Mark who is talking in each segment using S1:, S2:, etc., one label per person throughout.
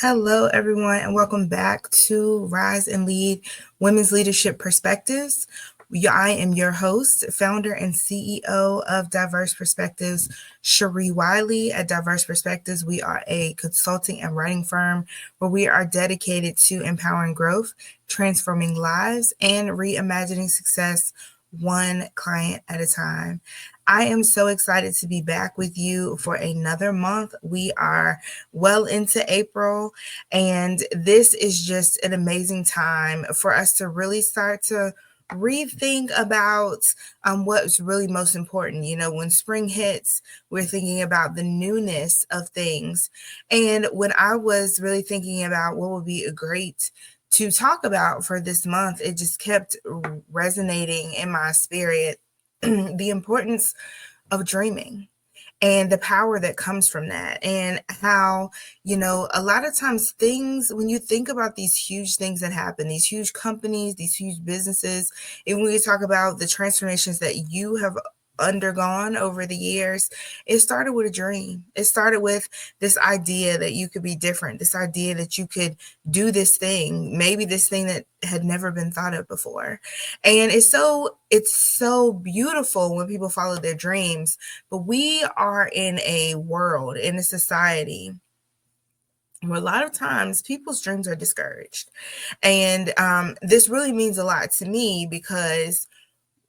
S1: Hello, everyone, and welcome back to Rise and Lead Women's Leadership Perspectives. I am your host, founder and CEO of Diverse Perspectives, ChèRee Wiley. At Diverse Perspectives, we are a consulting and writing firm where we are dedicated to empowering growth, transforming lives, and reimagining success one client at a time. I am so excited to be back with you for another month. We are well into April, and this is just an amazing time for us to really start to rethink about what's really most important. You know, when spring hits, we're thinking about the newness of things. And when I was really thinking about what would be a great to talk about for this month, it just kept resonating in my spirit the importance of dreaming and the power that comes from that, and how, a lot of times things, when you think about these huge things that happen, these huge companies, these huge businesses, and when we talk about the transformations that you have undergone over the years, it started with a dream. It started with this idea that you could be different, this idea that you could do this thing, maybe this thing that had never been thought of before. And it's so beautiful when people follow their dreams. But we are in a world, in a society where a lot of times people's dreams are discouraged. And this really means a lot to me, because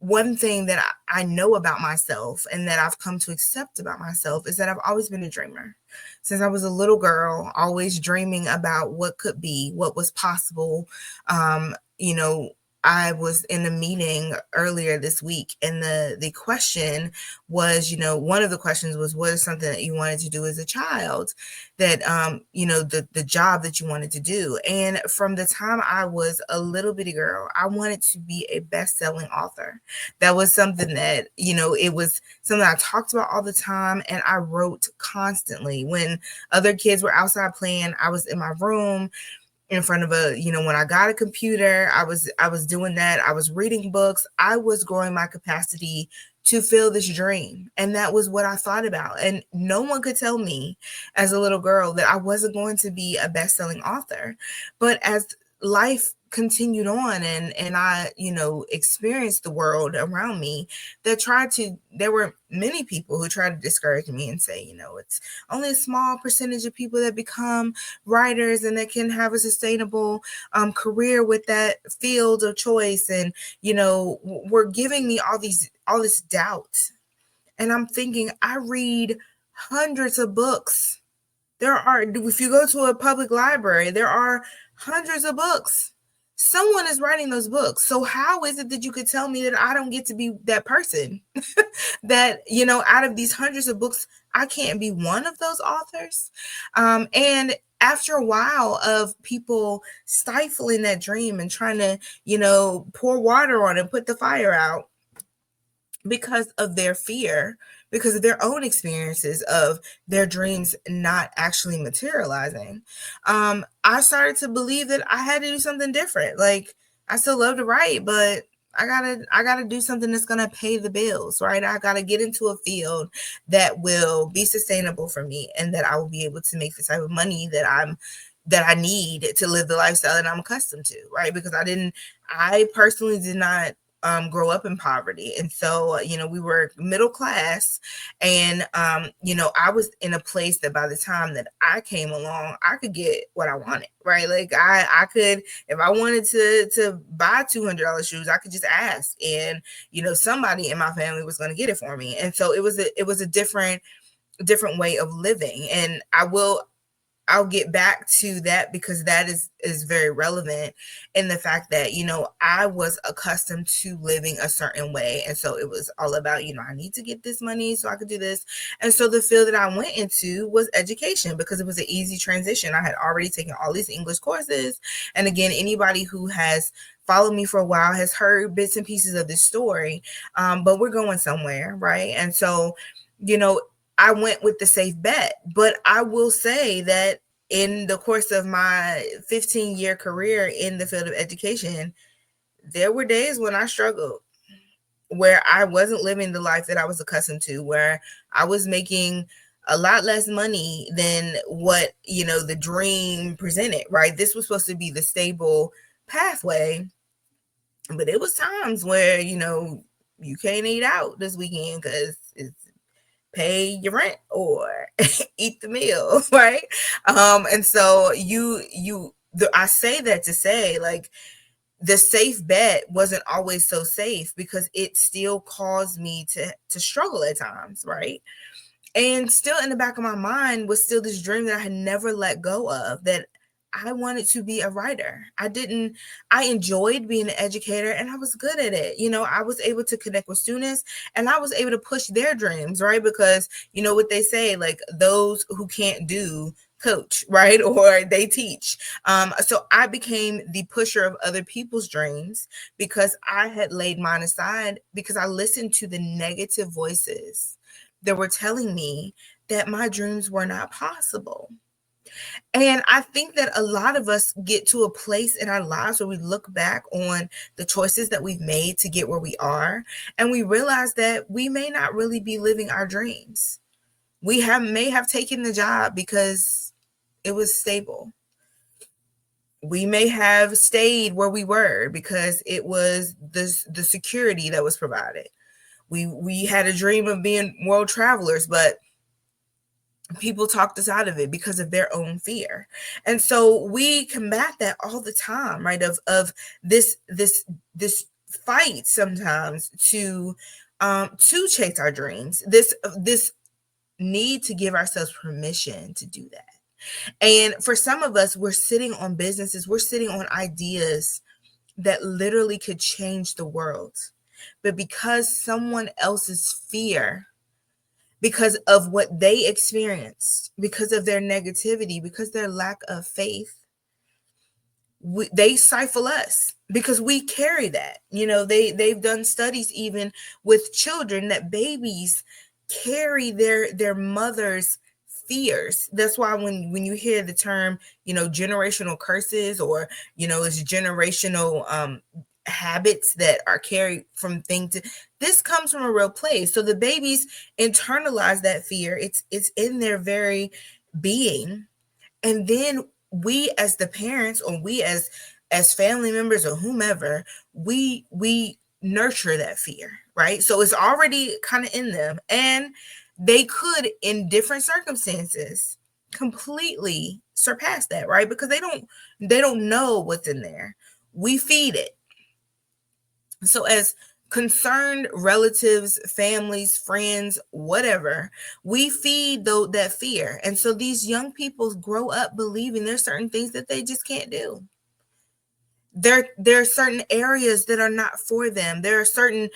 S1: one thing that I know about myself and that I've come to accept about myself is that I've always been a dreamer. Since I was a little girl, always dreaming about what could be, what was possible. Um, you know, I was in a meeting earlier this week, and the question was, one of the questions was, what is something that you wanted to do as a child, that the job that you wanted to do. And from the time I was a little bitty girl, I wanted to be a best-selling author. That was something that, it was something I talked about all the time, and I wrote constantly. When other kids were outside playing, I was in my room in front of when I got a computer, I was doing that. I was reading books. I was growing my capacity to feel this dream. And that was what I thought about. And no one could tell me as a little girl that I wasn't going to be a best-selling author. But as life continued on, and I, experienced the world around me, there were many people who tried to discourage me and say, it's only a small percentage of people that become writers and that can have a sustainable career with that field of choice. And, were giving me all this doubt. And I'm thinking, I read hundreds of books. If you go to a public library, there are hundreds of books. Someone is writing those books. So how is it that you could tell me that I don't get to be that person? That, out of these hundreds of books, I can't be one of those authors? And after a while of people stifling that dream and trying to, pour water on it, put the fire out, because of their fear, because of their own experiences of their dreams not actually materializing, I started to believe that I had to do something different. Like, I still love to write, but I gotta do something that's gonna pay the bills, right? I gotta get into a field that will be sustainable for me, and that I will be able to make the type of money that I need to live the lifestyle that I'm accustomed to, right? Because I personally did not grow up in poverty. And so, we were middle class, and, I was in a place that by the time that I came along, I could get what I wanted, right? Like, I could, if I wanted to buy $200 shoes, I could just ask, and, somebody in my family was going to get it for me. And so it was a different way of living. And I'll get back to that, because that is very relevant in the fact that, I was accustomed to living a certain way. And so it was all about, I need to get this money so I could do this. And so the field that I went into was education, because it was an easy transition. I had already taken all these English courses. And again, anybody who has followed me for a while has heard bits and pieces of this story. But we're going somewhere, right? And so, I went with the safe bet. But I will say that in the course of my 15-year career in the field of education, there were days when I struggled, where I wasn't living the life that I was accustomed to, where I was making a lot less money than what, the dream presented, right? This was supposed to be the stable pathway, but it was times where, you can't eat out this weekend because it's pay your rent or eat the meal, right? And so I say that to say, like, the safe bet wasn't always so safe because it still caused me to struggle at times, right? And still in the back of my mind was still this dream that I had never let go of, that I wanted to be a writer. I enjoyed being an educator and I was good at it. I was able to connect with students and I was able to push their dreams, right? Because you know what they say, like, those who can't do coach, right? Or they teach. So I became the pusher of other people's dreams because I had laid mine aside, because I listened to the negative voices that were telling me that my dreams were not possible. And I think that a lot of us get to a place in our lives where we look back on the choices that we've made to get where we are, and we realize that we may not really be living our dreams. We may have taken the job because it was stable. We may have stayed where we were because it was the security that was provided. We had a dream of being world travelers, but people talked us out of it because of their own fear. And so we combat that all the time, right? Of this fight sometimes to chase our dreams, this need to give ourselves permission to do that. And for some of us, we're sitting on businesses, we're sitting on ideas that literally could change the world. But because someone else's fear, because of what they experienced, because of their negativity, because their lack of faith, they stifle us because we carry that. They've done studies even with children that babies carry their mother's fears. That's why when you hear the term, generational curses, or it's generational habits that are carried from thing to, this comes from a real place. So the babies internalize that fear. It's in their very being. And then we as the parents, or we as family members or whomever, we nurture that fear, right? So it's already kind of in them, and they could, in different circumstances, completely surpass that, right? Because they don't know what's in there. We feed it. So as concerned relatives, families, friends, whatever, we feed that fear. And so these young people grow up believing there's certain things that they just can't do. There are certain areas that are not for them. There are certain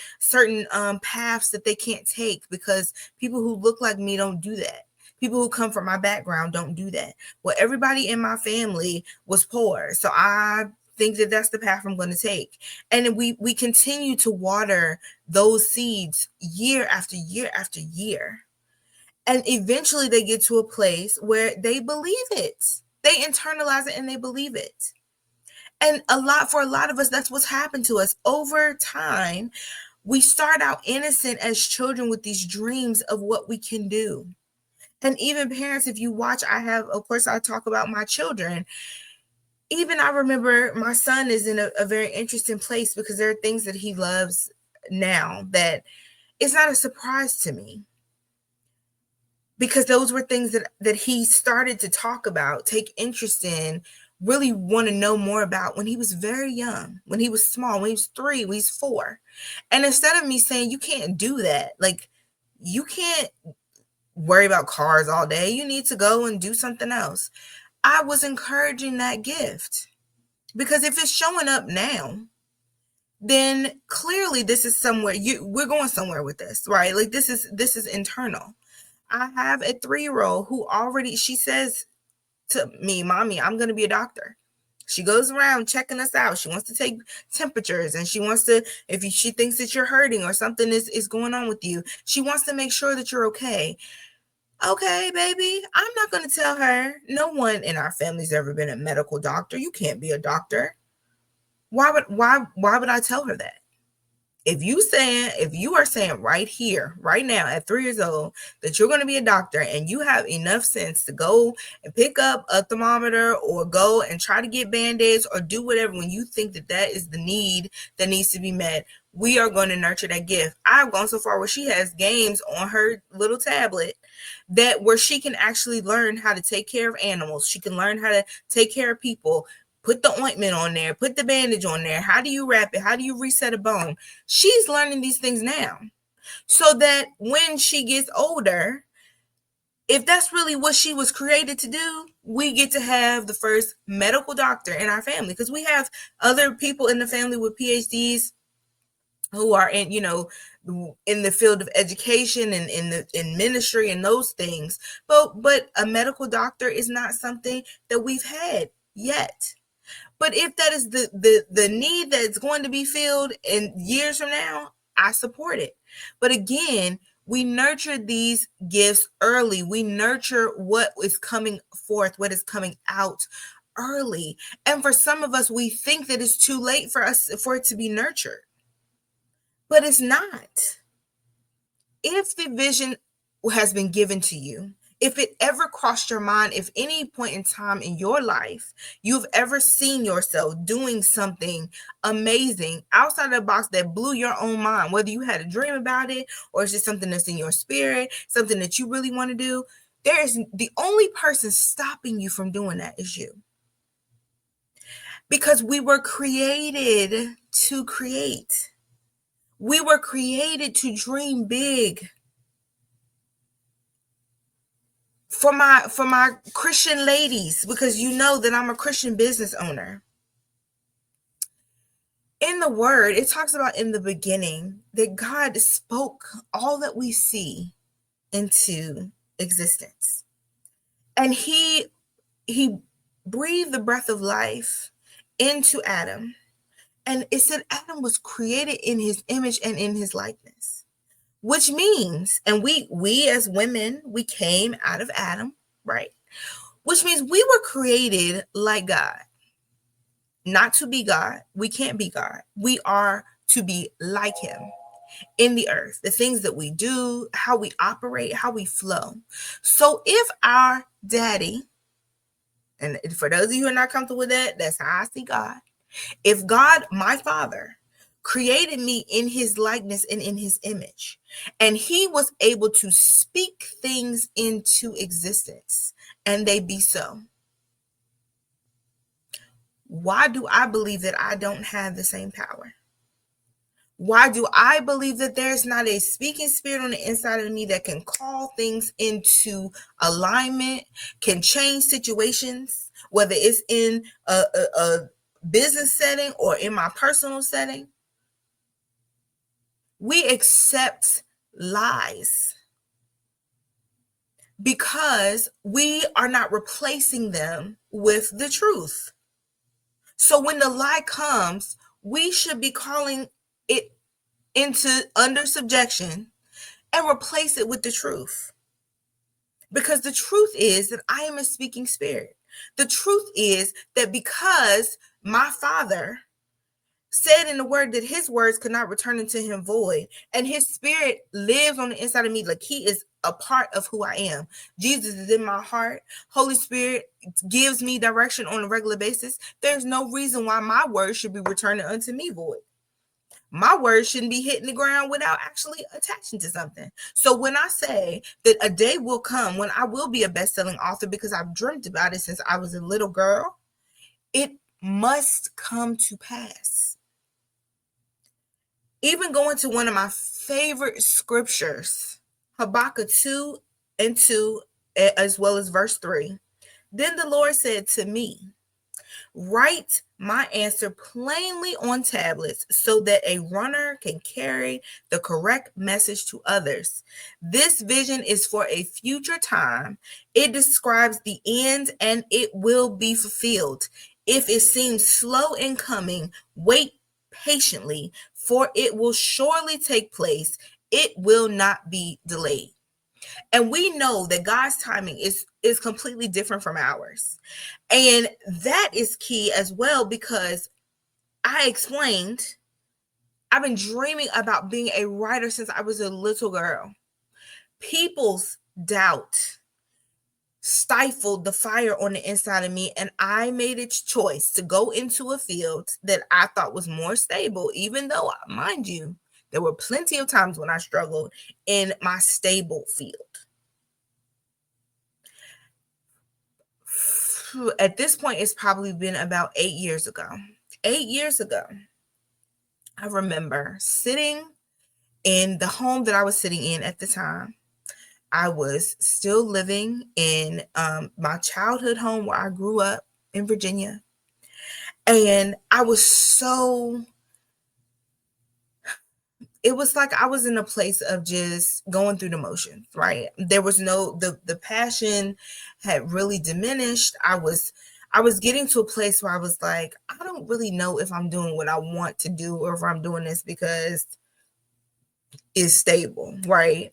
S1: paths that they can't take because people who look like me don't do that. People who come from my background don't do that. Well, everybody in my family was poor, so I think that that's the path I'm going to take. And we continue to water those seeds year after year after year. And eventually they get to a place where they believe it. They internalize it and they believe it. And for a lot of us, that's what's happened to us over time. We start out innocent as children with these dreams of what we can do. And even parents, if you watch, of course, I talk about my children. Even I remember my son is in a very interesting place because there are things that he loves now that it's not a surprise to me. Because those were things that he started to talk about, take interest in, really want to know more about when he was very young, when he was small, when he was 3, when he was 4. And instead of me saying, you can't do that, like, you can't worry about cars all day, you need to go and do something else, I was encouraging that gift. Because if it's showing up now, then clearly this is somewhere we're going somewhere with this, right? Like, this is internal. I have a 3-year-old who already, she says to me, Mommy, I'm going to be a doctor. She goes around checking us out. She wants to take temperatures, and she wants to, if she thinks that you're hurting or something is going on with you, she wants to make sure that you're okay. Okay, baby, I'm not going to tell her. No one in our family's ever been a medical doctor. You can't be a doctor. Why would I tell her that? If you are saying right here, right now, at 3 years old, that you're going to be a doctor and you have enough sense to go and pick up a thermometer or go and try to get Band-Aids or do whatever, when you think that that is the need that needs to be met, we are going to nurture that gift. I've gone so far where she has games on her little tablet that where she can actually learn how to take care of animals. She can learn how to take care of people. Put the ointment on there, put the bandage on there. How do you wrap it? How do you reset a bone? She's learning these things now, so that when she gets older, if that's really what she was created to do, we get to have the first medical doctor in our family, because we have other people in the family with PhDs who are in, in the field of education and in ministry and those things. But a medical doctor is not something that we've had yet. But if that is the need that's going to be filled in years from now, I support it. But again, we nurture these gifts early. We nurture what is coming forth, what is coming out early. And for some of us, we think that it's too late for it to be nurtured. But it's not. If the vision has been given to you, if it ever crossed your mind, if any point in time in your life you've ever seen yourself doing something amazing outside of the box that blew your own mind, whether you had a dream about it or it's just something that's in your spirit, something that you really want to do, the only person stopping you from doing that is you. Because we were created to create. We were created to dream big. For my Christian ladies, because you know that I'm a Christian business owner. In the word, it talks about in the beginning that God spoke all that we see into existence. And he breathed the breath of life into Adam. And it said Adam was created in his image and in his likeness. Which means, and we as women, we came out of Adam, right? Which means we were created like God. Not to be God. We can't be God. We are to be like him in the earth. The things that we do, how we operate, how we flow. So if our daddy, and for those of you who are not comfortable with that, that's how I see God. If God, my Father, created me in his likeness and in his image, and he was able to speak things into existence, and they be so, why do I believe that I don't have the same power? Why do I believe that there's not a speaking spirit on the inside of me that can call things into alignment, can change situations, whether it's in a business setting or in my personal setting? We accept lies because we are not replacing them with the truth. So when the lie comes, we should be calling it under subjection and replace it with the truth. Because the truth is that I am a speaking spirit. The truth is that because my Father said in the word that his words could not return into him void, and his spirit lives on the inside of me, like he is a part of who I am. Jesus is in my heart. Holy Spirit gives me direction on a regular basis. There's no reason why my words should be returning unto me void. My words shouldn't be hitting the ground without actually attaching to something. So when I say that a day will come when I will be a best-selling author because I've dreamt about it since I was a little girl, it must come to pass. Even going to one of my favorite scriptures, Habakkuk 2:2, as well as verse 3. Then the Lord said to me, write my answer plainly on tablets so that a runner can carry the correct message to others. This vision is for a future time. It describes the end and it will be fulfilled. If it seems slow in coming, wait patiently, for it will surely take place. It will not be delayed. And we know that God's timing is completely different from ours. And that is key as well, because I explained I've been dreaming about being a writer since I was a little girl. People's doubt stifled the fire on the inside of me, and I made its choice to go into a field that I thought was more stable, even though, mind you, there were plenty of times when I struggled in my stable field. At this point, it's probably been about 8 years ago. 8 years ago, I remember sitting in the home that I was sitting in at the time. I was still living in my childhood home where I grew up in Virginia. And I was so, it was like I was in a place of just going through the motions, right? There was no, the passion had really diminished. I was getting to a place where I was like, I don't really know if I'm doing what I want to do or if I'm doing this because is stable, right?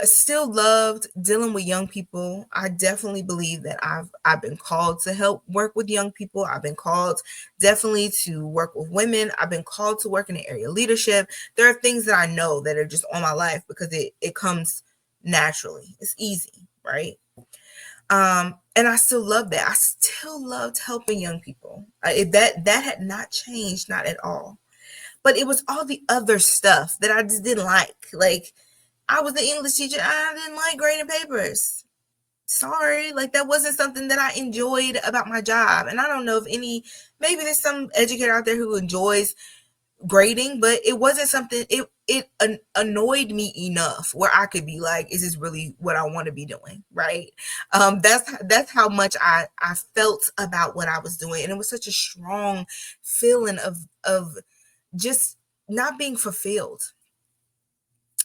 S1: Still loved dealing with young people. I definitely believe that I've been called to help work with young people. I've been called definitely to work with women. I've been called to work in the area of leadership. There are things that I know that are just on my life because it comes naturally. It's easy, right? And I still love that. I still loved helping young people. That had not changed, not at all. But it was all the other stuff that I just didn't like. Like, I was the English teacher. I didn't like grading papers. Sorry. Like, that wasn't something that I enjoyed about my job. And I don't know if maybe there's some educator out there who enjoys grading, but it wasn't something, it annoyed me enough where I could be like, is this really what I want to be doing? Right. That's how much I felt about what I was doing. And it was such a strong feeling of just not being fulfilled.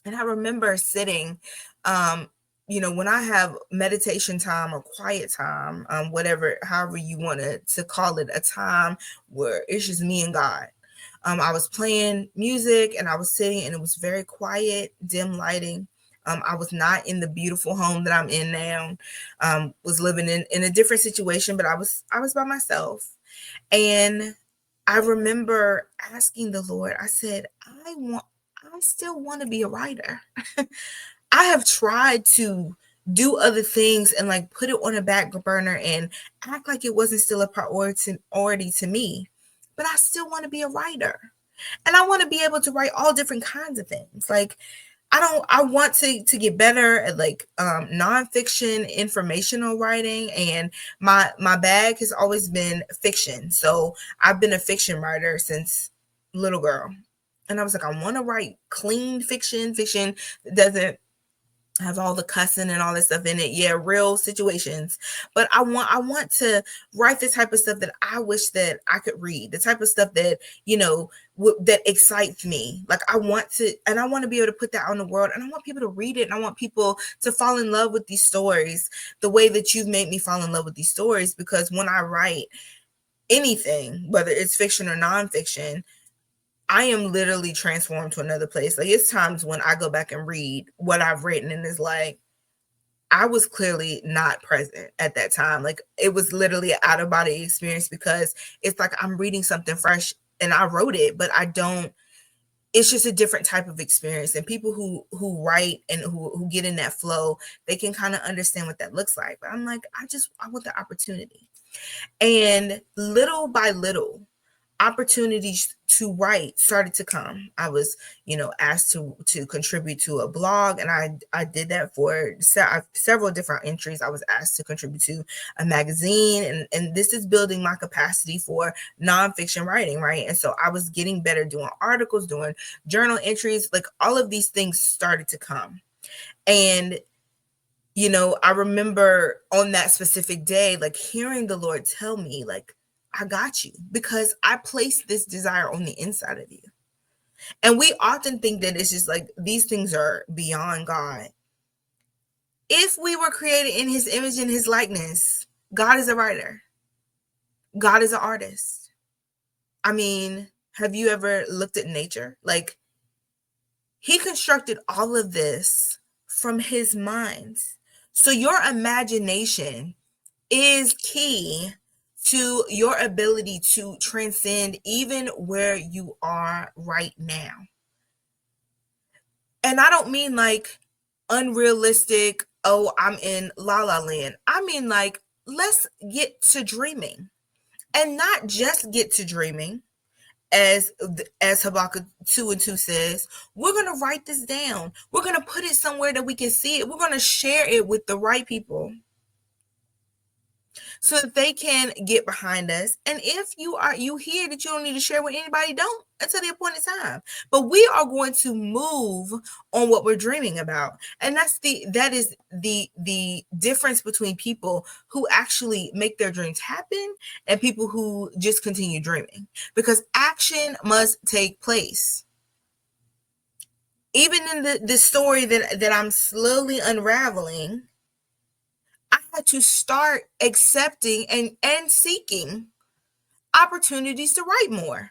S1: And I remember sitting, when I have meditation time or quiet time, whatever, however you want to call it, a time where it's just me and God. I was playing music and I was sitting and it was very quiet, dim lighting. I was not in the beautiful home that I'm in now. Was living in a different situation, but I was by myself. And I remember asking the Lord, I said, I still want to be a writer. I have tried to do other things and like put it on a back burner and act like it wasn't still a priority to me. But I still want to be a writer. And I want to be able to write all different kinds of things. Like, I want to get better at like nonfiction informational writing, and my bag has always been fiction. So I've been a fiction writer since little girl. And I was like, I want to write clean fiction that doesn't have all the cussing and all this stuff in it. Yeah, real situations. But I want to write the type of stuff that I wish that I could read, the type of stuff that, that excites me. Like, I want to be able to put that on the world, and I want people to read it, and I want people to fall in love with these stories the way that you've made me fall in love with these stories. Because when I write anything, whether it's fiction or nonfiction, I am literally transformed to another place. Like, it's times when I go back and read what I've written and it's like, I was clearly not present at that time. Like, it was literally an out of body experience because it's like I'm reading something fresh and I wrote it, but it's just a different type of experience. And people who write and who get in that flow, they can kind of understand what that looks like. But I'm like, I want the opportunity. And little by little, opportunities to write started to come. I was, asked to contribute to a blog, and I did that for several different entries. I was asked to contribute to a magazine, and this is building my capacity for nonfiction writing, right? And so I was getting better doing articles, doing journal entries, like all of these things started to come. And I remember on that specific day, like hearing the Lord tell me, like, I got you, because I placed this desire on the inside of you. And we often think that it's just like these things are beyond God. If we were created in his image and his likeness, God is a writer. God is an artist. I mean, have you ever looked at nature? Like, he constructed all of this from his mind. So your imagination is key to your ability to transcend even where you are right now. And I don't mean like unrealistic, oh, I'm in la la land. I mean like, let's get to dreaming, and not just get to dreaming. As Habakkuk 2:2 says, we're going to write this down. We're going to put it somewhere that we can see it. We're going to share it with the right people so that they can get behind us. And if you hear that you don't need to share with anybody, don't, until the appointed time. But we are going to move on what we're dreaming about. And that is the difference between people who actually make their dreams happen and people who just continue dreaming, because action must take place. Even in the story that I'm slowly unraveling, I had to start accepting and seeking opportunities to write more.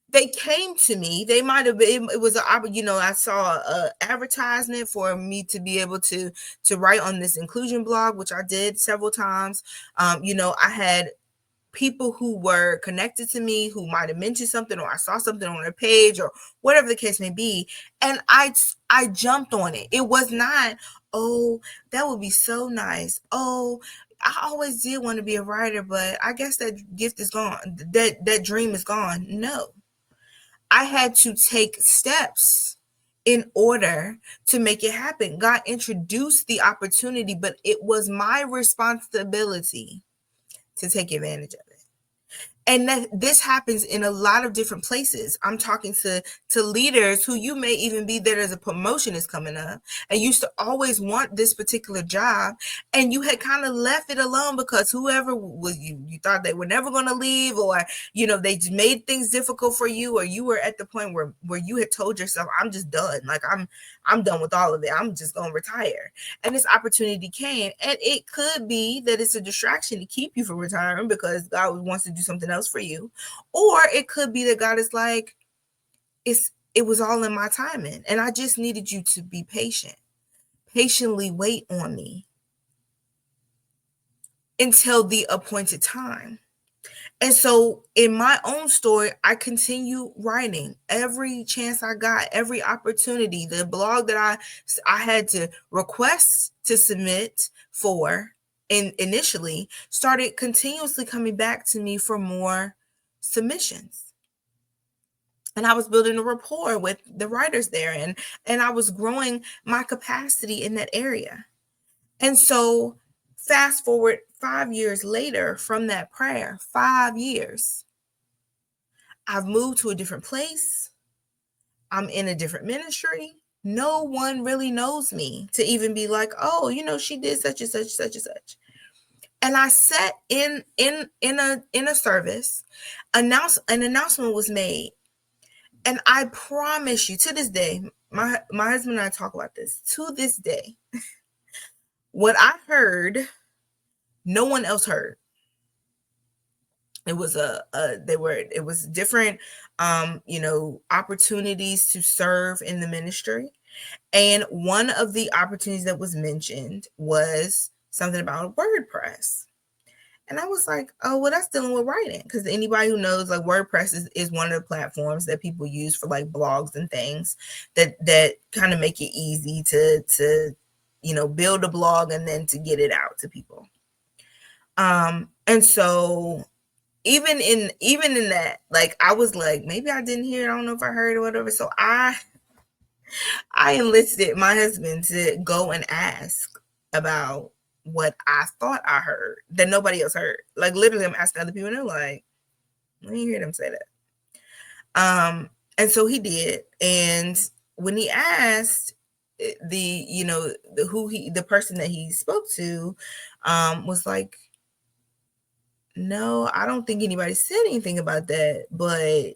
S1: They came to me. They might have been, it was I saw a advertisement for me to be able to write on this inclusion blog, which I did several times. I had people who were connected to me who might have mentioned something, or I saw something on their page, or whatever the case may be, and I jumped on it. It was not, oh, that would be so nice. Oh, I always did want to be a writer, but I guess that gift is gone. That dream is gone. No. I had to take steps in order to make it happen. God introduced the opportunity, but it was my responsibility to take advantage of it. And this happens in a lot of different places. I'm talking to leaders who you may even be there as a promotion is coming up, and used to always want this particular job, and you had kind of left it alone because whoever was you thought they were never going to leave, or they made things difficult for you, or you were at the point where you had told yourself, I'm just done. Like I'm done with all of it. I'm just going to retire. And this opportunity came, and it could be that it's a distraction to keep you from retiring because God wants to do something else for you, or it could be that God is like, it was all in my timing, and I just needed you to be patient. Patiently wait on me until the appointed time. And so in my own story, I continue writing every chance I got, every opportunity. The blog that I had to request to submit for, and initially started continuously coming back to me for more submissions. And I was building a rapport with the writers there, and I was growing my capacity in that area. And so fast forward 5 years later from that prayer, 5 years, I've moved to a different place. I'm in a different ministry. No one really knows me to even be like, oh, she did such and such, such and such. And I sat in a service, an announcement was made. And I promise you, to this day, my husband and I talk about this, to this day, what I heard, no one else heard. It was it was different, opportunities to serve in the ministry. And one of the opportunities that was mentioned was something about WordPress. And I was like, oh, well, that's dealing with writing. Because anybody who knows, like, WordPress is one of the platforms that people use for like blogs and things that kind of make it easy to build a blog and then to get it out to people. And so even in that, like, I was like, maybe I didn't hear it. I don't know if I heard or whatever. So I enlisted my husband to go and ask about what I thought I heard that nobody else heard. Like, literally, I'm asking other people, and they're like, I didn't hear them say that. And so he did. And when he asked, the person that he spoke to, was like, no, I don't think anybody said anything about that, but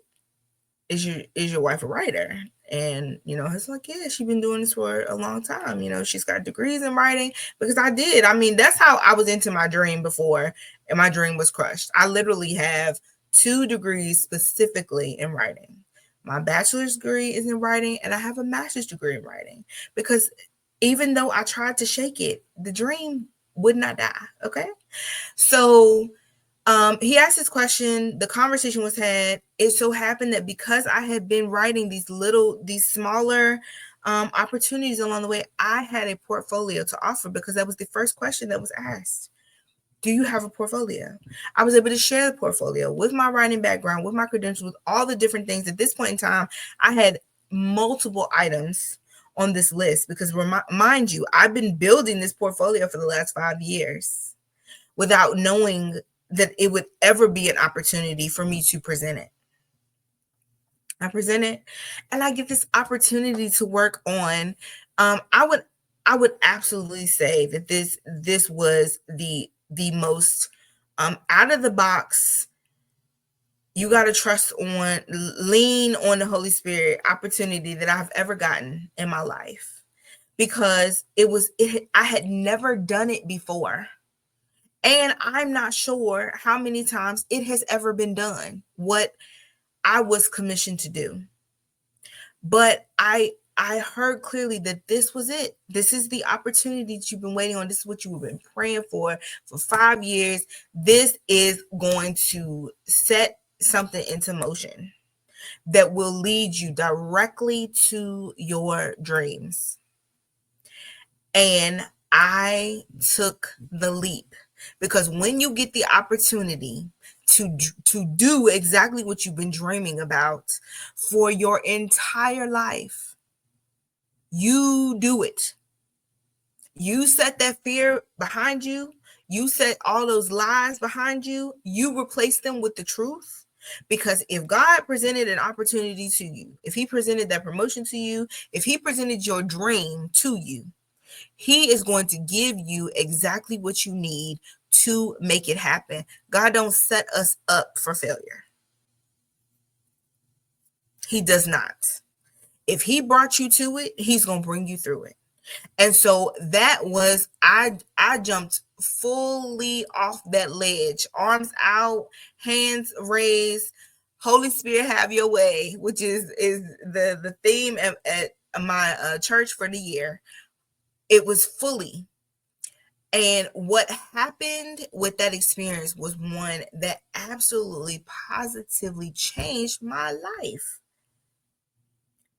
S1: is your wife a writer? And it's like, yeah, she's been doing this for a long time. She's got degrees in writing. Because I did. I mean, that's how I was into my dream before, and my dream was crushed. I literally have 2 degrees specifically in writing. My bachelor's degree is in writing, and I have a master's degree in writing. Because even though I tried to shake it, the dream would not die. Okay, so He asked this question, the conversation was had. It so happened that because I had been writing these smaller opportunities along the way, I had a portfolio to offer because that was the first question that was asked. Do you have a portfolio? I was able to share the portfolio with my writing background, with my credentials, with all the different things. At this point in time, I had multiple items on this list because, mind you, I've been building this portfolio for the last 5 years without knowing that it would ever be an opportunity for me to present it. I present it and I get this opportunity to work on. I would absolutely say that this was the most out of the box, you got to lean on the Holy Spirit opportunity that I've ever gotten in my life, because I had never done it before. And I'm not sure how many times it has ever been done, what I was commissioned to do. But I heard clearly that this was it. This is the opportunity that you've been waiting on. This is what you've been praying for 5 years. This is going to set something into motion that will lead you directly to your dreams. And I took the leap, because when you get the opportunity to do exactly what you've been dreaming about for your entire life, you do it. You set that fear behind you. You set all those lies behind you. You replace them with the truth. Because if God presented an opportunity to you, if he presented that promotion to you, if he presented your dream to you, he is going to give you exactly what you need to make it happen. God don't set us up for failure. He does not. If he brought you to it, he's going to bring you through it. And so that was, I jumped fully off that ledge, arms out, hands raised, Holy Spirit have your way, which is the theme at my church for the year. It was fully. And what happened with that experience was one that absolutely positively changed my life.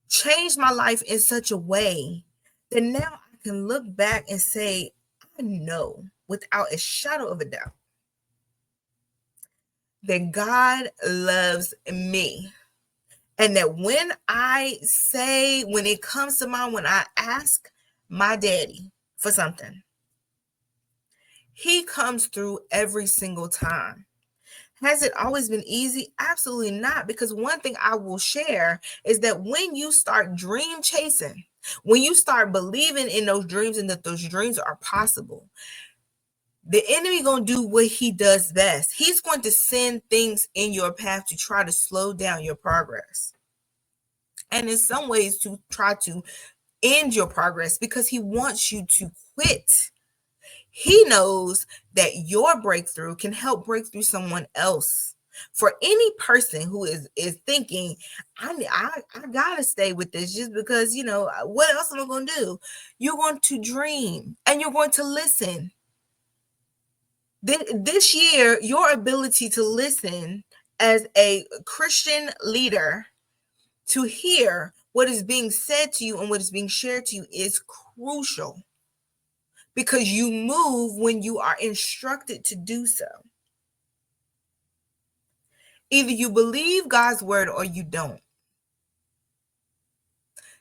S1: Changed my life in such a way that now I can look back and say, I know without a shadow of a doubt that God loves me. And that when it comes to mind, when I ask my daddy for something, he comes through every single time. Has it always been easy? Absolutely not. Because one thing I will share is that when you start dream chasing, when you start believing in those dreams and that those dreams are possible, the enemy going to do what he does best. He's going to send things in your path to try to slow down your progress. And in some ways to try to end your progress, because he wants you to quit. He knows that your breakthrough can help break through someone else. For any person who is thinking, I gotta stay with this just because, what else am I going to do? You're going to dream and you're going to listen. This year, your ability to listen as a Christian leader, to hear what is being said to you and what is being shared to you, is crucial. Because you move when you are instructed to do so. Either you believe God's word or you don't.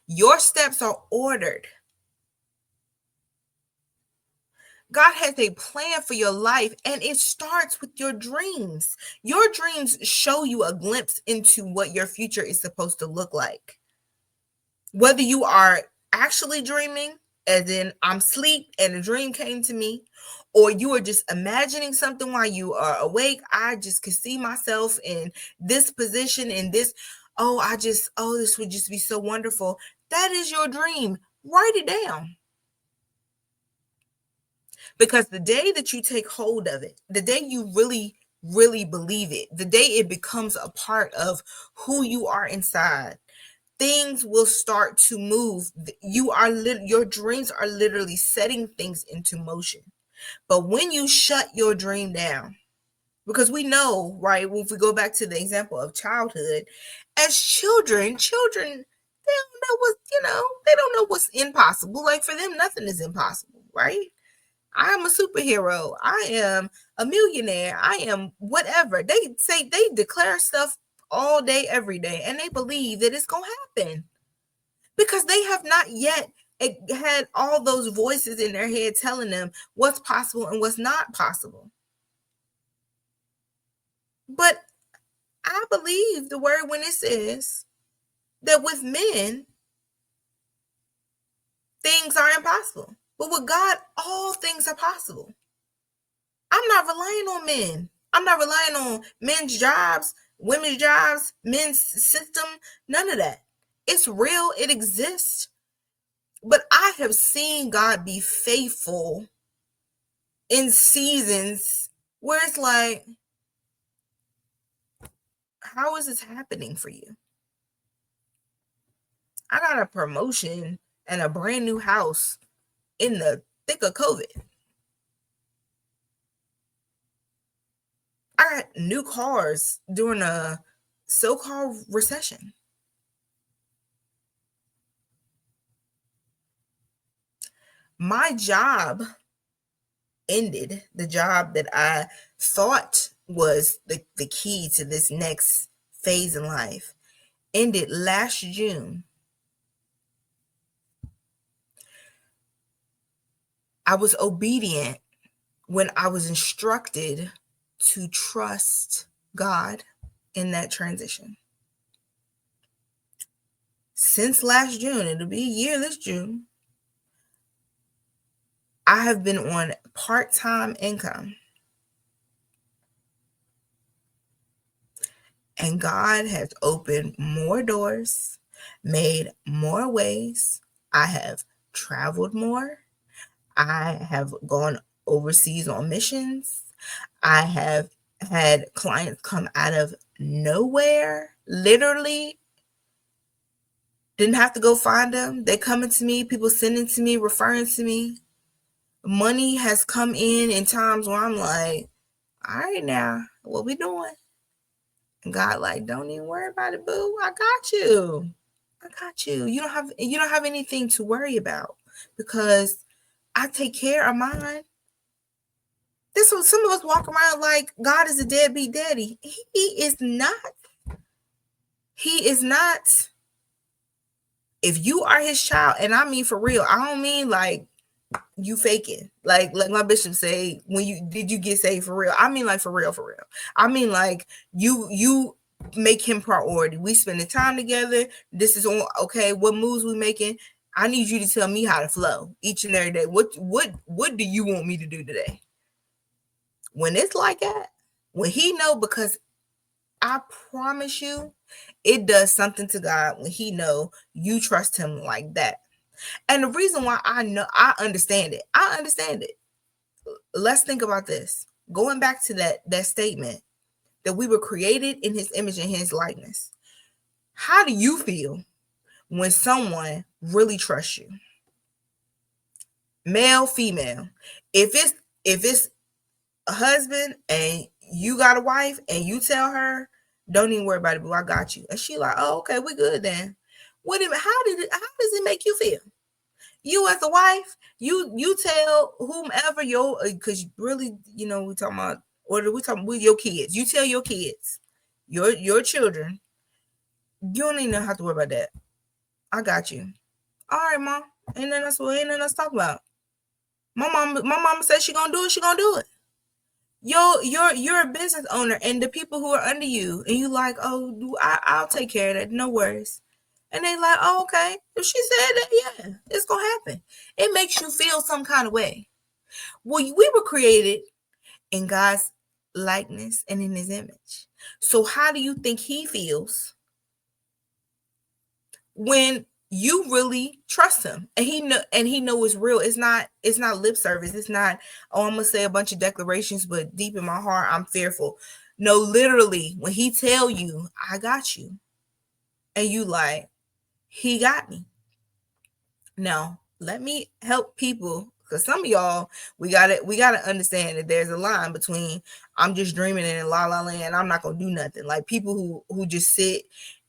S1: Your steps are ordered. God has a plan for your life, and it starts with your dreams. Your dreams show you a glimpse into what your future is supposed to look like. Whether you are actually dreaming, as in I'm asleep and a dream came to me, or you are just imagining something while you are awake. I just could see myself in this position, in this, this would just be so wonderful. That is your dream. Write it down. Because the day that you take hold of it, the day you really, really believe it, the day it becomes a part of who you are inside, things will start to move. Your dreams are literally setting things into motion. But when you shut your dream down, Because we know, right, if we go back to the example of childhood, as children, they don't know what, they don't know what's impossible. Like for them, nothing is impossible, right? I am a superhero. I am a millionaire. I am whatever. They declare stuff all day, every day, and they believe that it's going to happen because they have not yet had all those voices in their head telling them what's possible and what's not possible. But I believe the word when it says that with men, things are impossible. But with God, all things are possible. I'm not relying on men. I'm not relying on men's jobs, women's jobs, men's system, none of that. It's real, it exists. But I have seen God be faithful in seasons where it's like, how is this happening for you? I got a promotion and a brand new house in the thick of COVID. I got new cars during a so-called recession. My job ended. The job that I thought was the key to this next phase in life ended last June. I was obedient when I was instructed to trust God in that transition. Since last June, it'll be a year this June, I have been on part-time income. And God has opened more doors, made more ways. I have traveled more. I have gone overseas on missions. I have had clients come out of nowhere, literally. Didn't have to go find them. They coming to me, people sending to me, referring to me. Money has come in times where I'm like, all right now, what we doing? And God like, don't even worry about it, boo. I got you. I got you. You don't have anything to worry about because I take care of mine. This what some of us walk around like God is a deadbeat daddy. He is not. He is not. If you are his child, and I mean for real, I don't mean like you faking. Like my bishop say, when you get saved for real? I mean like for real, for real. I mean like you make him priority. We spending time together. This is on okay. What moves we making? I need you to tell me how to flow each and every day. What do you want me to do today? When it's like that, when he know, because I promise you, it does something to God when he know you trust him like that. And the reason why I understand it. Let's think about this. Going back to that statement that we were created in his image and his likeness. How do you feel when someone really trusts you? Male, female. If it's a husband and you got a wife and you tell her, don't even worry about it, boo, I got you. And she like, oh, okay, we good then. How does it make you feel? You as a wife, you tell whomever because really, we talking about, or we talking with your kids. You tell your kids, your children, you don't even have to worry about that. I got you. All right, mom. Ain't nothing else to talk about. My mama said she gonna do it. She gonna do it. You're a business owner, and the people who are under you, and you like, oh, I'll take care of that. No worries. And they like, oh, okay. If she said that, yeah, it's gonna happen. It makes you feel some kind of way. Well, we were created in God's likeness and in his image. So how do you think he feels when you really trust him and he know it's real? It's not lip service. It's not, oh, I'm gonna say a bunch of declarations, but deep in my heart I'm fearful. No, literally, when he tell you, I got you, and you like, he got me. Now let me help people Because some of y'all, we gotta understand that there's a line between I'm just dreaming and in la la land, I'm not gonna do nothing. Like people who just sit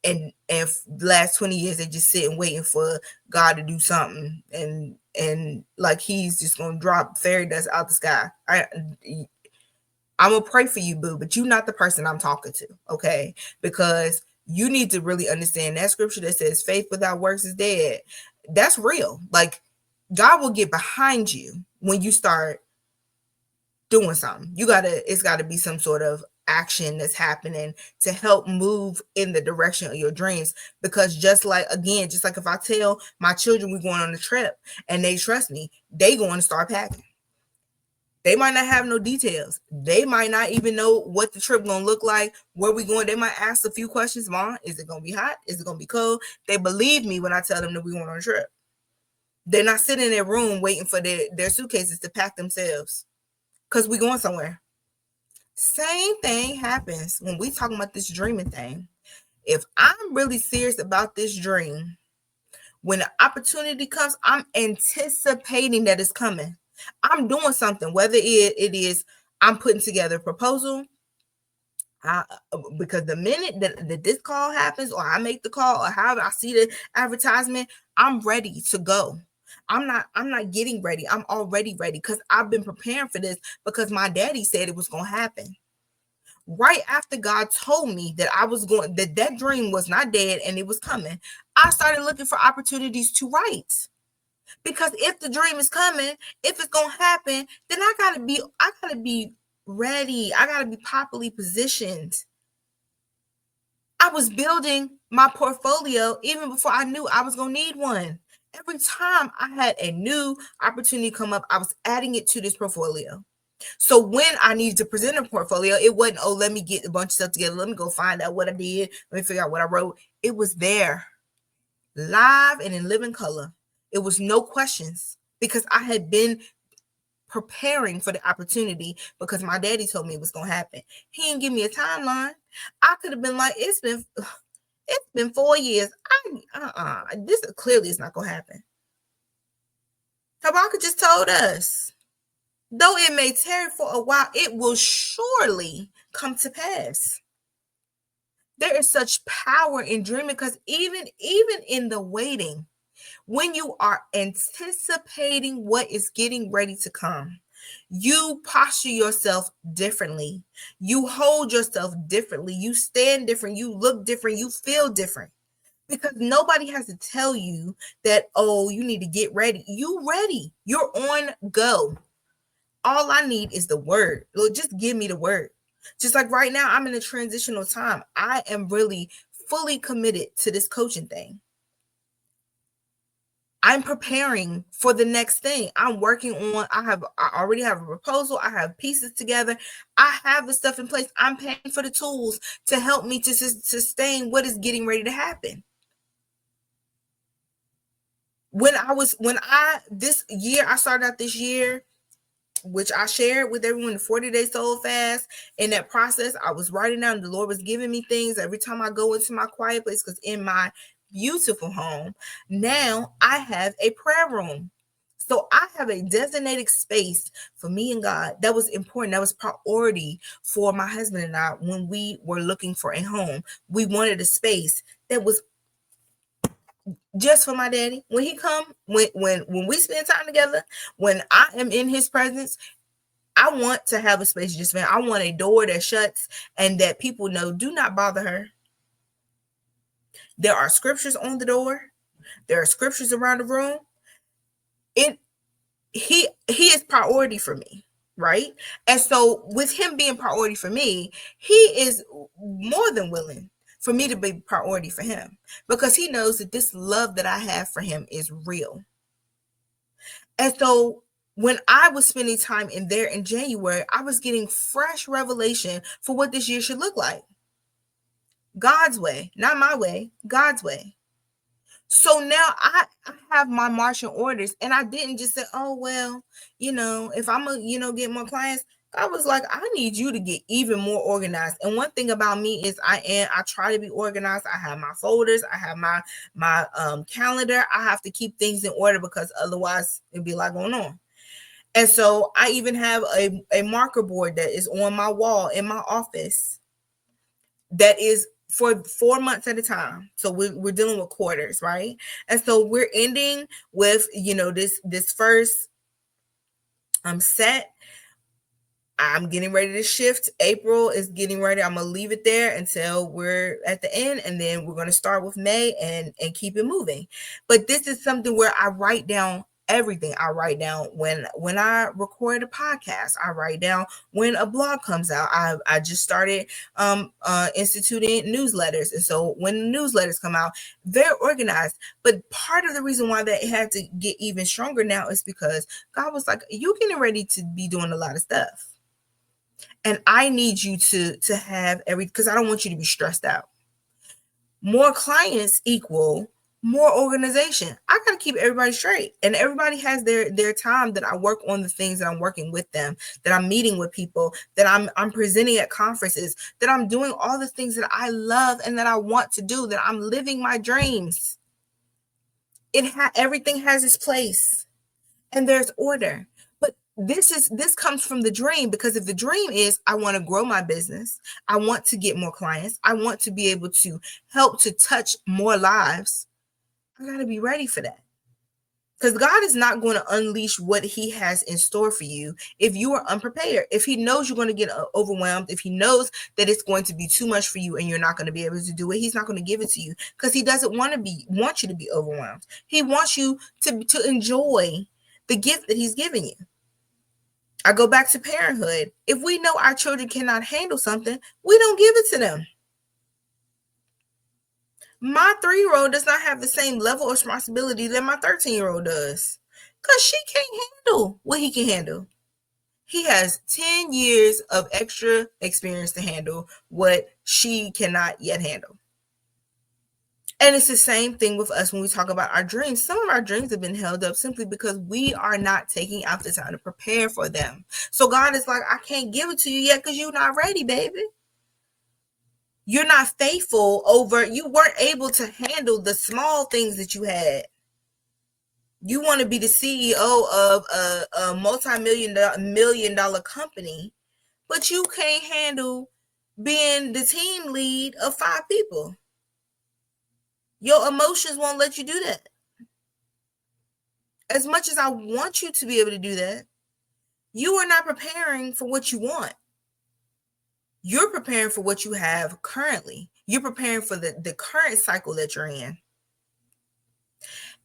S1: and the last 20 years they just sit and waiting for God to do something, and like he's just gonna drop fairy dust out the sky. I'm gonna pray for you, boo, but you're not the person I'm talking to, okay? Because you need to really understand that scripture that says faith without works is dead. That's real. Like God will get behind you when you start doing something. It's gotta be some sort of action that's happening to help move in the direction of your dreams. Because just like if I tell my children we're going on a trip and they trust me, they going to start packing. They might not have no details. They might not even know what the trip gonna look like, where we going. They might ask a few questions. Mom, is it gonna be hot? Is it gonna be cold? They believe me when I tell them that we going on a trip. They're not sitting in their room waiting for their suitcases to pack themselves because we going somewhere. Same thing happens when we talking about this dreaming thing. If I'm really serious about this dream, when the opportunity comes, I'm anticipating that it's coming. I'm doing something, whether it is I'm putting together a proposal. Because the minute that this call happens, or I make the call, or however I see the advertisement, I'm ready to go. I'm not getting ready. I'm already ready because I've been preparing for this because my daddy said it was going to happen. Right after God told me that that dream was not dead and it was coming, I started looking for opportunities to write. Because if the dream is coming, if it's gonna happen, then I gotta be ready. I gotta be properly positioned. I was building my portfolio even before I knew I was gonna need one. Every time I had a new opportunity come up, I was adding it to this portfolio. So when I needed to present a portfolio, it wasn't, oh, let me get a bunch of stuff together. Let me go find out what I did. Let me figure out what I wrote. It was there, live and in living color. It was no questions because I had been preparing for the opportunity because my daddy told me it was going to happen. He didn't give me a timeline. I could have been like, it's been 4 years. This clearly is not going to happen. Habakkuk just told us, though it may tarry for a while, it will surely come to pass. There is such power in dreaming because even in the waiting, when you are anticipating what is getting ready to come, you posture yourself differently. You hold yourself differently. You stand different. You look different. You feel different. Because nobody has to tell you that, oh, you need to get ready. You ready. You're on go. All I need is the word. Lord, just give me the word. Just like right now, I'm in a transitional time. I am really fully committed to this coaching thing. I'm preparing for the next thing. I'm working on, I already have a proposal. I have pieces together. I have the stuff in place. I'm paying for the tools to help me to sustain what is getting ready to happen. This year, I started out this year, which I shared with everyone, the 40-day soul fast. In that process, I was writing down, the Lord was giving me things every time I go into my quiet place, because in my beautiful home, now I have a prayer room. So I have a designated space for me and God. That was important. That was priority for my husband and I when we were looking for a home. We wanted a space that was just for my daddy. When he come, when we spend time together, when I am in his presence, I want to have a space just for him. I want a door that shuts and that people know, do not bother her. There are scriptures on the door. There are scriptures around the room. He is priority for me, right? And so with him being priority for me, he is more than willing for me to be priority for him, because he knows that this love that I have for him is real. And so when I was spending time in there in January, I was getting fresh revelation for what this year should look like. God's way, not my way, God's way. So now I have my marching orders, and I didn't just say, oh, well, if I'm going to, get more clients. I was like, I need you to get even more organized. And one thing about me is I try to be organized. I have my folders. I have my calendar. I have to keep things in order because otherwise it'd be a lot going on. And so I even have a marker board that is on my wall in my office that is for 4 months at a time. So we're dealing with quarters, right? And so we're ending with, this first set. I'm getting ready to shift. April is getting ready. I'm gonna leave it there until we're at the end, and then we're gonna start with May and keep it moving. But this is something where I write down everything. I write down when I record a podcast. I write down when a blog comes out. I just started instituting newsletters, and so when the newsletters come out, they're organized. But part of the reason why that had to get even stronger now is because God was like, "You getting ready to be doing a lot of stuff." And I need you to have because I don't want you to be stressed out. More clients equal more organization. I got to keep everybody straight, and everybody has their time that I work on the things that I'm working with them, that I'm meeting with people, that I'm presenting at conferences, that I'm doing all the things that I love and that I want to do, that I'm living my dreams. Everything has its place, and there's order. But this comes from the dream, because if the dream is I want to grow my business, I want to get more clients, I want to be able to help to touch more lives, I got to be ready for that. Because God is not going to unleash what he has in store for you if you are unprepared. If he knows you're going to get overwhelmed, if he knows that it's going to be too much for you and you're not going to be able to do it, he's not going to give it to you, because he doesn't want you to be overwhelmed. He wants you to enjoy the gift that he's given you. I go back to parenthood. If we know our children cannot handle something, we don't give it to them. My 3-year-old does not have the same level of responsibility that my 13-year-old does, because she can't handle what he can handle. He has 10 years of extra experience to handle what she cannot yet handle. And it's the same thing with us when we talk about our dreams. Some of our dreams have been held up simply because we are not taking out the time to prepare for them. So God is like, I can't give it to you yet because you're not ready, baby. You're not faithful you weren't able to handle the small things that you had. You want to be the CEO of a multi-million dollar company, but you can't handle being the team lead of 5 people. Your emotions won't let you do that. As much as I want you to be able to do that, you are not preparing for what you want. You're preparing for what you have currently. You're preparing for the current cycle that you're in.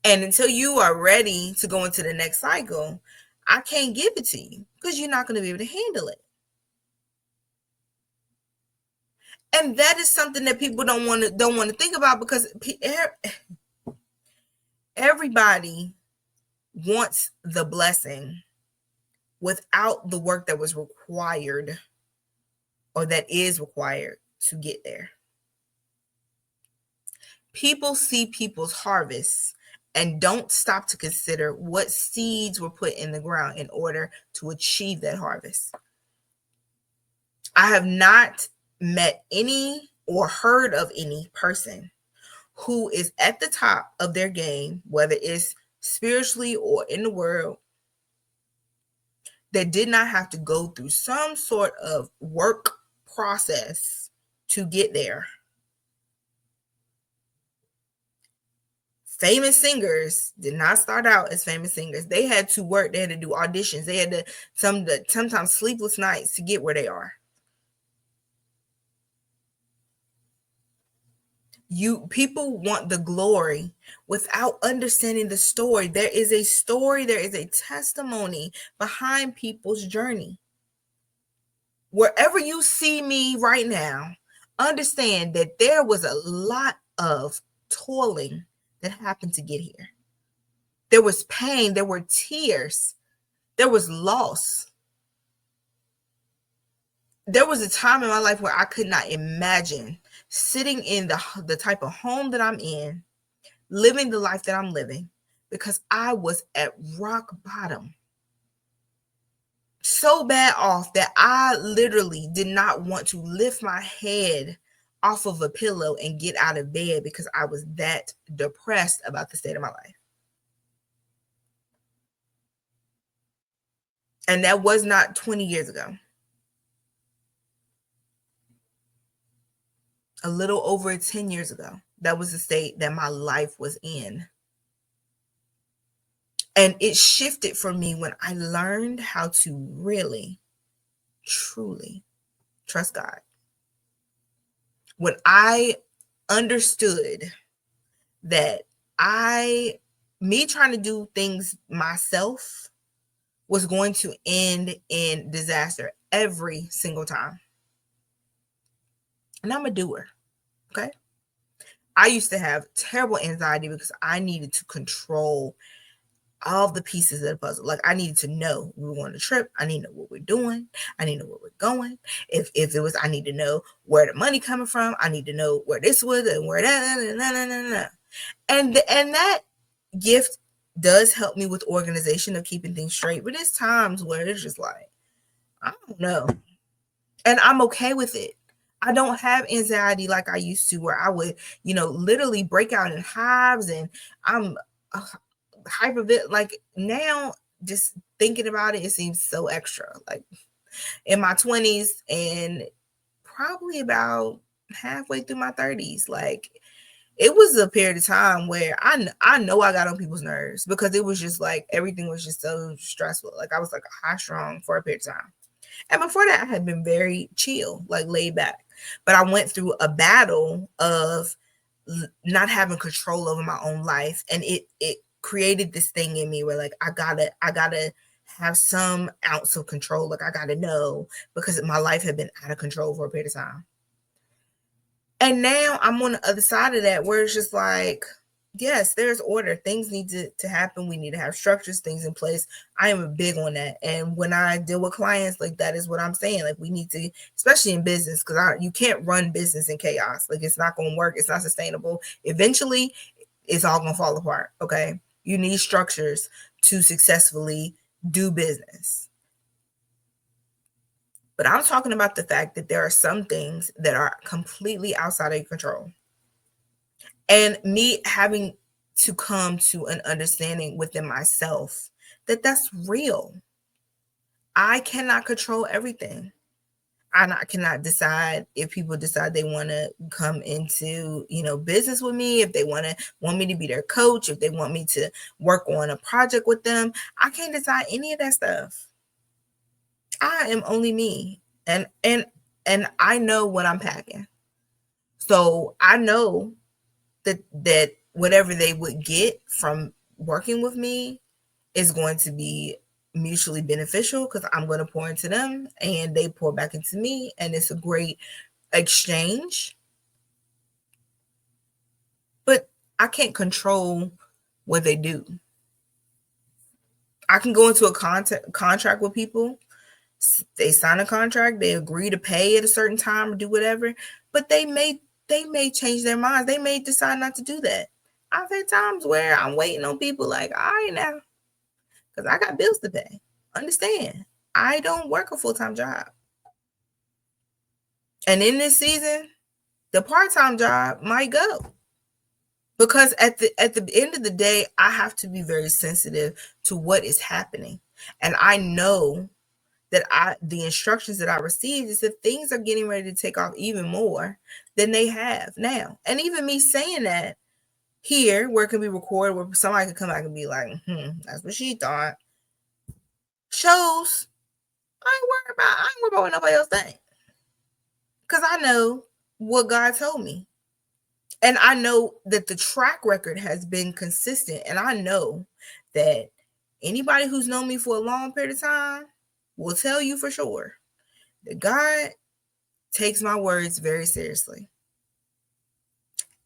S1: And until you are ready to go into the next cycle, I can't give it to you because you're not going to be able to handle it. And that is something that people don't want to think about, because everybody wants the blessing without the work that was required or that is required to get there. People see people's harvests and don't stop to consider what seeds were put in the ground in order to achieve that harvest. I have not met any or heard of any person who is at the top of their game, whether it's spiritually or in the world, that did not have to go through some sort of work process to get there. Famous singers did not start out as famous singers. They had to work. They had to do auditions. They had to sometimes sleepless nights to get where they are. People want the glory without understanding the story. There is a story, there is a testimony behind people's journey. Wherever you see me right now, understand that there was a lot of toiling that happened to get here. There was pain, there were tears, there was loss. There was a time in my life where I could not imagine sitting in the type of home that I'm in, living the life that I'm living, because I was at rock bottom. So bad off that I literally did not want to lift my head off of a pillow and get out of bed, because I was that depressed about the state of my life. And that was not 20 years ago. A little over 10 years ago. That was the state that my life was in. And it shifted for me when I learned how to really, truly trust God. When I understood that me trying to do things myself was going to end in disaster every single time. And I'm a doer. Okay. I used to have terrible anxiety because I needed to control all the pieces of the puzzle. Like, I needed to know we were on a trip. I need to know what we're doing. I need to know where we're going. If it was, I need to know where the money coming from. I need to know where this was and where that. And that gift does help me with organization of keeping things straight. But there's times where it's just like, I don't know. And I'm okay with it. I don't have anxiety like I used to, where I would, literally break out in hives, and I'm hyper. Like, now, just thinking about it, it seems so extra. Like, in my 20s and probably about halfway through my 30s, like, it was a period of time where I know I got on people's nerves, because it was just like everything was just so stressful. Like, I was like high strung for a period of time. And before that, I had been very chill, like laid back. But I went through a battle of not having control over my own life. And it created this thing in me where, like, I gotta have some ounce of control. Like, I gotta know, because my life had been out of control for a period of time. And now I'm on the other side of that, where it's just like, yes, there's order. Things need to happen. We need to have structures, things in place. I am big on that. And when I deal with clients, like, that is what I'm saying. Like, we need to, especially in business, because you can't run business in chaos. Like, it's not going to work. It's not sustainable. Eventually, it's all going to fall apart. Okay. You need structures to successfully do business. But I'm talking about the fact that there are some things that are completely outside of your control. And me having to come to an understanding within myself that that's real. I cannot control everything. I cannot decide if people decide they want to come into, business with me, if they want me to be their coach, if they want me to work on a project with them. I can't decide any of that stuff. I am only me. And I know what I'm packing. So I know that whatever they would get from working with me is going to be mutually beneficial, because I'm going to pour into them and they pour back into me, and it's a great exchange. But I can't control what they do. I can go into a contract with people. They sign a contract, they agree to pay at a certain time or do whatever, but they may change their minds. They may decide not to do that. I've had times where I'm waiting on people, like, all right now, because I got bills to pay. Understand, I don't work a full-time job. And in this season, the part-time job might go. Because at the end of the day, I have to be very sensitive to what is happening. And I know that the instructions that I received is that things are getting ready to take off even more than they have now. And even me saying that here, where it can be recorded, where somebody can come back and be like, that's what she thought, shows I ain't worried about what nobody else think. Because I know what God told me. And I know that the track record has been consistent. And I know that anybody who's known me for a long period of time will tell you for sure that God takes my words very seriously.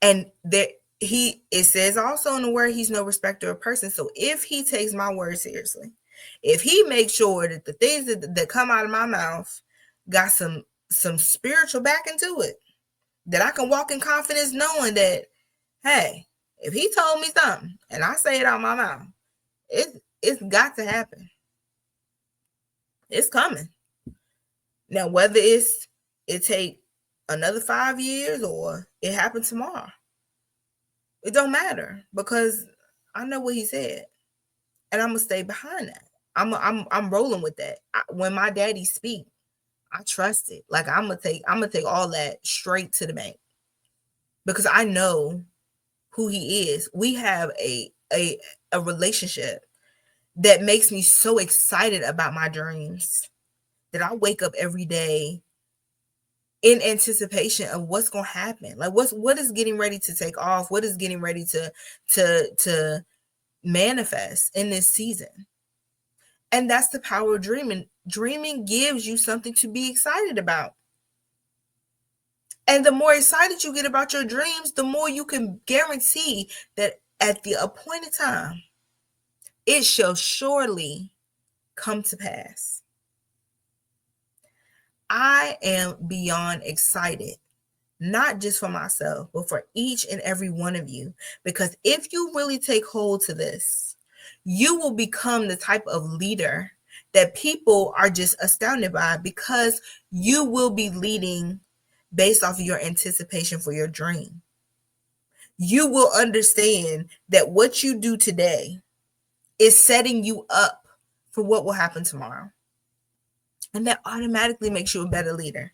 S1: And that it says also in the word, he's no respecter of person. So if he takes my word seriously, if he makes sure that the things that come out of my mouth got some spiritual backing to it, that I can walk in confidence knowing that, hey, if he told me something and I say it out my mouth, it's got to happen. It's coming. Now, whether it take another 5 years or it happened tomorrow, it don't matter, because I know what he said, and I'm gonna stay behind that. I'm rolling with that. When my daddy speak, I trust it. Like I'm gonna take all that straight to the bank because I know who he is. We have a relationship that makes me so excited about my dreams that I wake up every day in anticipation of what's going to happen. Like what is getting ready to take off? What is getting ready to manifest in this season? And that's the power of dreaming. Dreaming gives you something to be excited about. And the more excited you get about your dreams, the more you can guarantee that at the appointed time, it shall surely come to pass. I am beyond excited, not just for myself, but for each and every one of you. Because if you really take hold to this, you will become the type of leader that people are just astounded by, because you will be leading based off of your anticipation for your dream. You will understand that what you do today is setting you up for what will happen tomorrow. And that automatically makes you a better leader.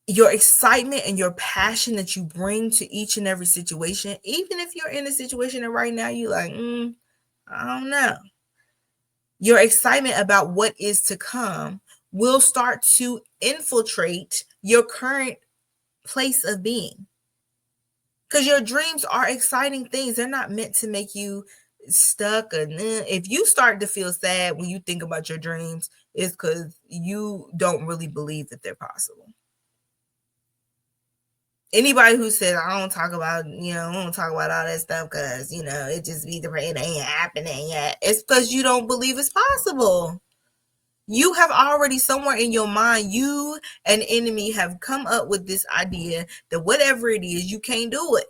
S1: Your excitement and your passion that you bring to each and every situation, even if you're in a situation that right now you're like, I don't know. Your excitement about what is to come will start to infiltrate your current place of being. Because your dreams are exciting things. They're not meant to make you stuck. Or if you start to feel sad when you think about your dreams, it's because you don't really believe that they're possible. Anybody who says I don't talk about, I don't talk about all that stuff because, it just be the it ain't happening yet. It's because you don't believe it's possible. You have already somewhere in your mind, you and enemy have come up with this idea that whatever it is, you can't do it.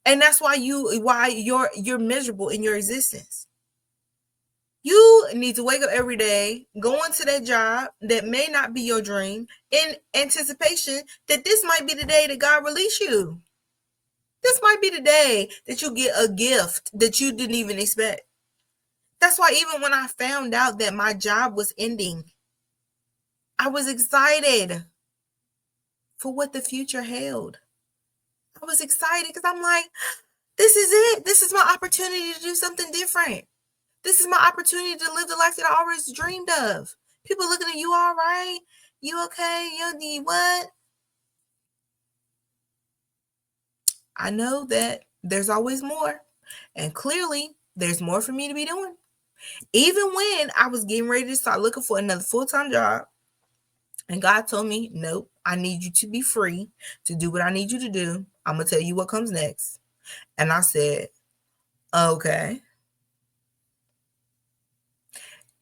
S1: And that's why you're miserable in your existence. You need to wake up every day, go into that job that may not be your dream, in anticipation that this might be the day that God release you. This might be the day that you get a gift that you didn't even expect. That's why even when I found out that my job was ending, I was excited for what the future held. I was excited because I'm like, this is it. This is my opportunity to do something different. This is my opportunity to live the life that I always dreamed of. People looking at you, all right? You okay? You need what? I know that there's always more. And clearly, there's more for me to be doing. Even when I was getting ready to start looking for another full-time job, and God told me, nope, I need you to be free to do what I need you to do. I'm going to tell you what comes next. And I said, okay.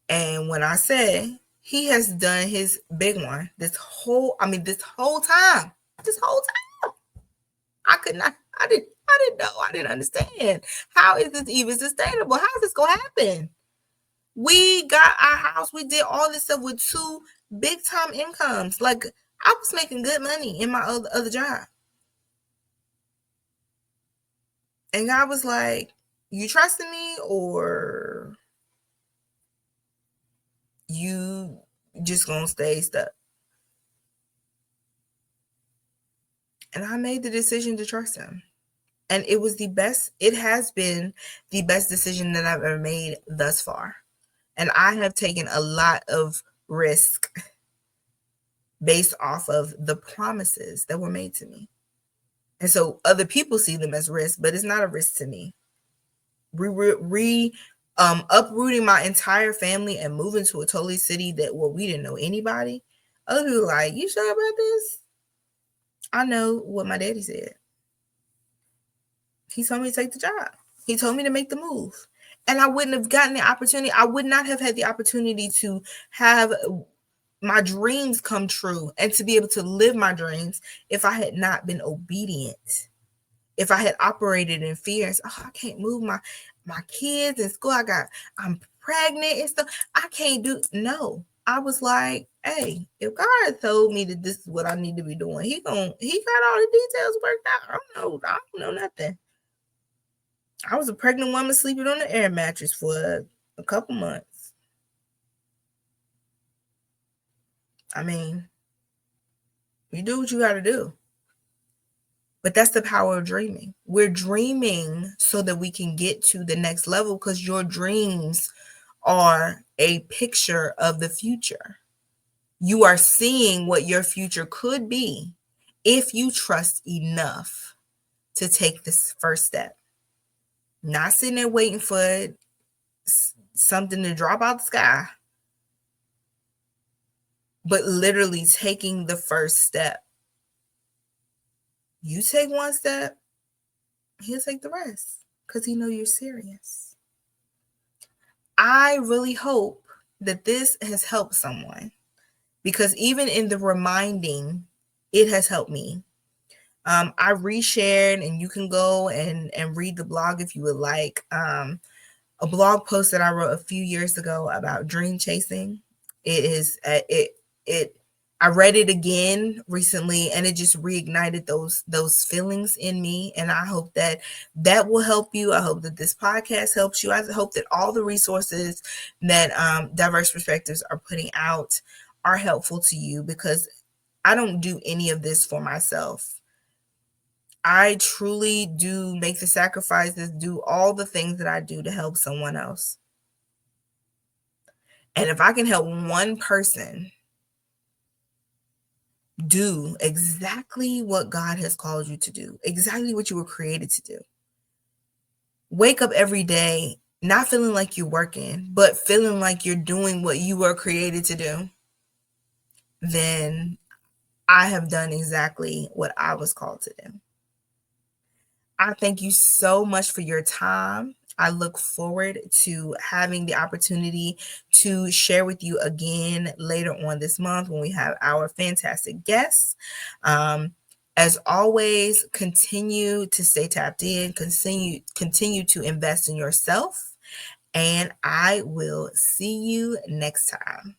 S1: And when I say he has done his big one this whole time, I didn't know. I didn't understand. How is this even sustainable? How is this going to happen? We got our house. We did all this stuff with 2 big time incomes. Like, I was making good money in my other job. And God was like, you trusting me or you just gonna stay stuck? And I made the decision to trust him. And it has been the best decision that I've ever made thus far. And I have taken a lot of risk based off of the promises that were made to me. And so other people see them as risk, but it's not a risk to me. Uprooting my entire family and moving to a totally city where we didn't know anybody. Other people are like, you sure about this? I know what my daddy said. He told me to take the job. He told me to make the move. And I wouldn't have gotten the opportunity. I would not have had the opportunity to have my dreams come true and to be able to live my dreams if I had not been obedient. If I had operated in fear and said, I can't move my kids in school. I'm pregnant and stuff. I can't do. No, I was like, hey, if God told me that this is what I need to be doing, he got all the details worked out. I don't know nothing. I was a pregnant woman sleeping on the air mattress for a couple months. I mean, you do what you got to do. But that's the power of dreaming. We're dreaming so that we can get to the next level, because your dreams are a picture of the future. You are seeing what your future could be if you trust enough to take this first step. Not sitting there waiting for something to drop out the sky, but literally taking the first step. You take one step, he'll take the rest, because he knows you're serious. I really hope that this has helped someone, because even in the reminding, it has helped me. I reshared, and you can go and read the blog if you would like. A blog post that I wrote a few years ago about dream chasing. I read it again recently, and it just reignited those feelings in me. And I hope that will help you. I hope that this podcast helps you. I hope that all the resources that Diverse Perspectives are putting out are helpful to you, because I don't do any of this for myself. I truly do make the sacrifices, do all the things that I do to help someone else. And if I can help one person do exactly what God has called you to do, exactly what you were created to do, wake up every day not feeling like you're working, but feeling like you're doing what you were created to do, then I have done exactly what I was called to do. I thank you so much for your time. I look forward to having the opportunity to share with you again later on this month when we have our fantastic guests. As always, continue to stay tapped in, continue to invest in yourself, and I will see you next time.